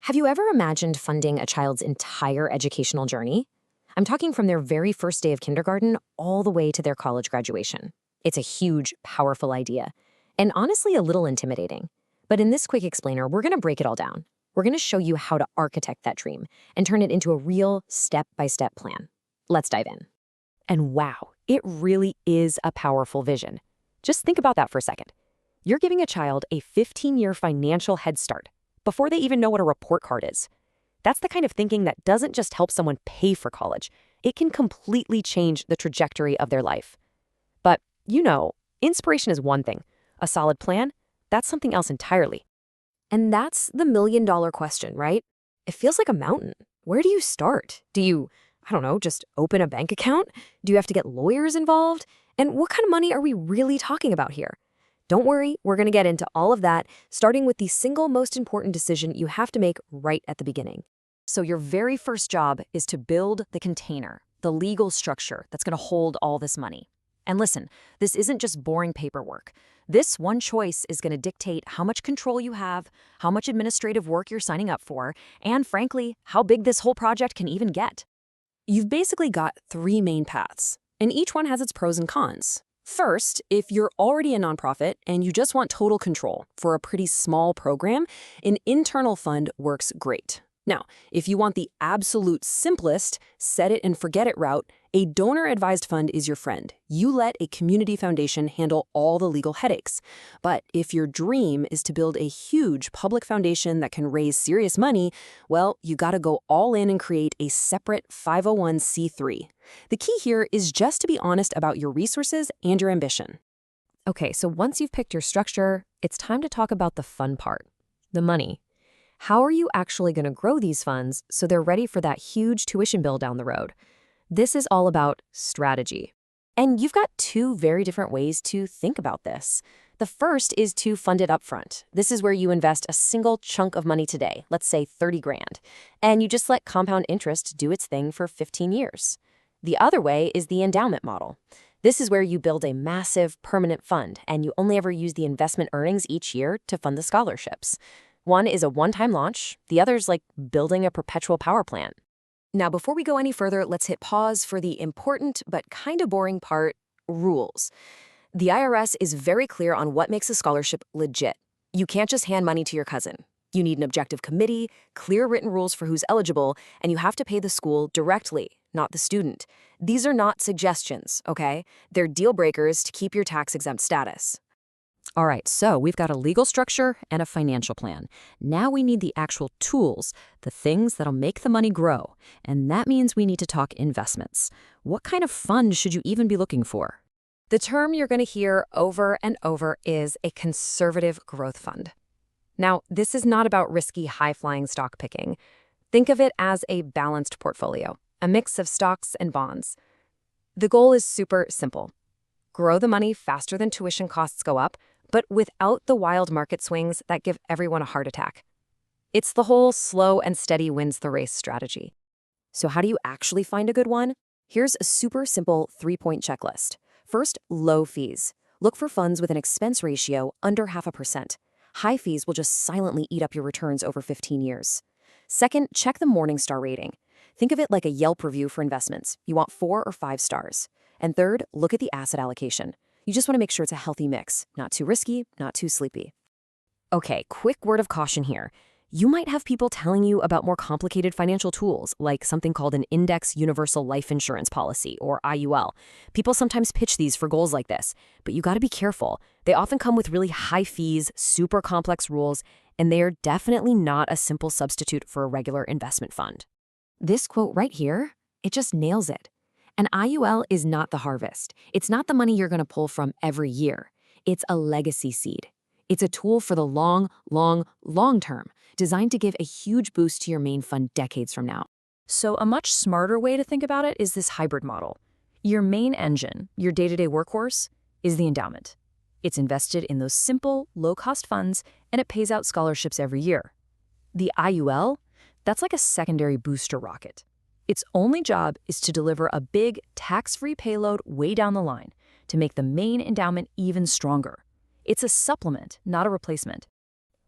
Have you ever imagined funding a child's entire educational journey? I'm talking from their very first day of kindergarten all the way to their college graduation. It's a huge, powerful idea, and honestly a little intimidating. But in this quick explainer, we're going to break it all down. We're going to show you how to architect that dream and turn it into a real step-by-step plan. Let's dive in. And wow, it really is a powerful vision. Just think about that for a second. You're giving a child a 15-year financial head start before they even know what a report card is. That's the kind of thinking that doesn't just help someone pay for college. It can completely change the trajectory of their life. But, inspiration is one thing. A solid plan, that's something else entirely. And that's the million-dollar question, right? It feels like a mountain. Where do you start? Do you, just open a bank account? Do you have to get lawyers involved? And what kind of money are we really talking about here? Don't worry, we're going to get into all of that, starting with the single most important decision you have to make right at the beginning. So your very first job is to build the container, the legal structure that's going to hold all this money. And listen, this isn't just boring paperwork. This one choice is going to dictate how much control you have, how much administrative work you're signing up for, and frankly, how big this whole project can even get. You've basically got three main paths, and each one has its pros and cons. First, if you're already a nonprofit and you just want total control for a pretty small program, an internal fund works great. Now, if you want the absolute simplest, set it and forget it route, a donor-advised fund is your friend. You let a community foundation handle all the legal headaches. But if your dream is to build a huge public foundation that can raise serious money, well, you gotta go all in and create a separate 501c3. The key here is just to be honest about your resources and your ambition. Okay, so once you've picked your structure, it's time to talk about the fun part, the money. How are you actually going to grow these funds so they're ready for that huge tuition bill down the road? This is all about strategy. And you've got two very different ways to think about this. The first is to fund it upfront. This is where you invest a single chunk of money today, let's say 30 grand, and you just let compound interest do its thing for 15 years. The other way is the endowment model. This is where you build a massive permanent fund and you only ever use the investment earnings each year to fund the scholarships. One is a one-time launch, the other's like building a perpetual power plant. Now, before we go any further, let's hit pause for the important but kind of boring part, rules. The IRS is very clear on what makes a scholarship legit. You can't just hand money to your cousin. You need an objective committee, clear written rules for who's eligible, and you have to pay the school directly, not the student. These are not suggestions, okay? They're deal breakers to keep your tax-exempt status. All right, so we've got a legal structure and a financial plan. Now we need the actual tools, the things that'll make the money grow. And that means we need to talk investments. What kind of fund should you even be looking for? The term you're going to hear over and over is a conservative growth fund. Now, this is not about risky, high-flying stock picking. Think of it as a balanced portfolio, a mix of stocks and bonds. The goal is super simple. Grow the money faster than tuition costs go up, but without the wild market swings that give everyone a heart attack. It's the whole slow and steady wins the race strategy. So how do you actually find a good one? Here's a super simple 3-point checklist. First, low fees. Look for funds with an expense ratio under 0.5%. High fees will just silently eat up your returns over 15 years. Second, check the Morningstar rating. Think of it like a Yelp review for investments. You want 4 or 5 stars. And third, look at the asset allocation. You just want to make sure it's a healthy mix, not too risky, not too sleepy. Okay, quick word of caution here. You might have people telling you about more complicated financial tools, like something called an Index Universal Life Insurance Policy, or IUL. People sometimes pitch these for goals like this, but you got to be careful. They often come with really high fees, super complex rules, and they are definitely not a simple substitute for a regular investment fund. This quote right here, it just nails it. An IUL is not the harvest. It's not the money you're going to pull from every year. It's a legacy seed. It's a tool for the long term, designed to give a huge boost to your main fund decades from now. So a much smarter way to think about it is this hybrid model. Your main engine, your day-to-day workhorse, is the endowment. It's invested in those simple, low-cost funds, and it pays out scholarships every year. The IUL, that's like a secondary booster rocket. Its only job is to deliver a big, tax-free payload way down the line to make the main endowment even stronger. It's a supplement, not a replacement.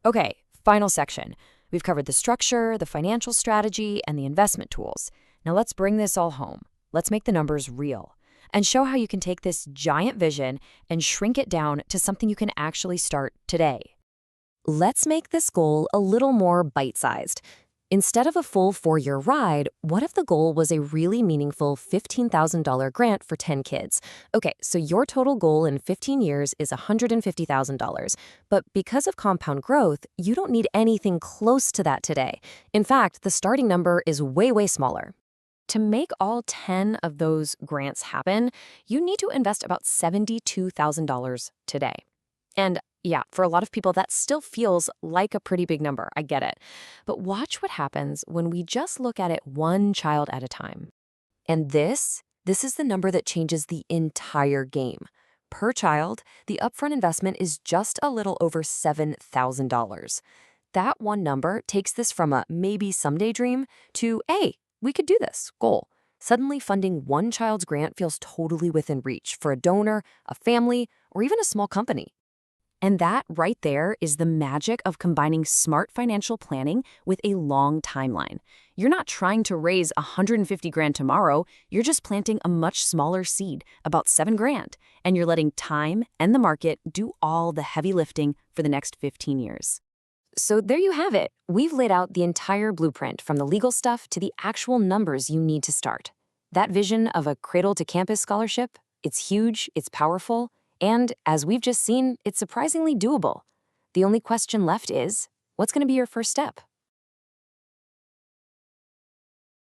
Okay, final section. We've covered the structure, the financial strategy, and the investment tools. Now let's bring this all home. Let's make the numbers real and show how you can take this giant vision and shrink it down to something you can actually start today. Let's make this goal a little more bite-sized. Instead of a full 4-year ride, what if the goal was a really meaningful $15,000 grant for 10 kids? Okay, so your total goal in 15 years is $150,000. But because of compound growth, you don't need anything close to that today. In fact, the starting number is way, way smaller. To make all 10 of those grants happen, you need to invest about $72,000 today. And yeah, for a lot of people, that still feels like a pretty big number. I get it. But watch what happens when we just look at it one child at a time. And this is the number that changes the entire game. Per child, the upfront investment is just a little over $7,000. That one number takes this from a maybe someday dream to, hey, we could do this goal. Suddenly, funding one child's grant feels totally within reach for a donor, a family, or even a small company. And that right there is the magic of combining smart financial planning with a long timeline. You're not trying to raise 150 grand tomorrow, you're just planting a much smaller seed, about 7 grand, and you're letting time and the market do all the heavy lifting for the next 15 years. So there you have it. We've laid out the entire blueprint from the legal stuff to the actual numbers you need to start. That vision of a Cradle to Campus scholarship, it's huge, it's powerful, and as we've just seen, it's surprisingly doable. The only question left is, what's going to be your first step?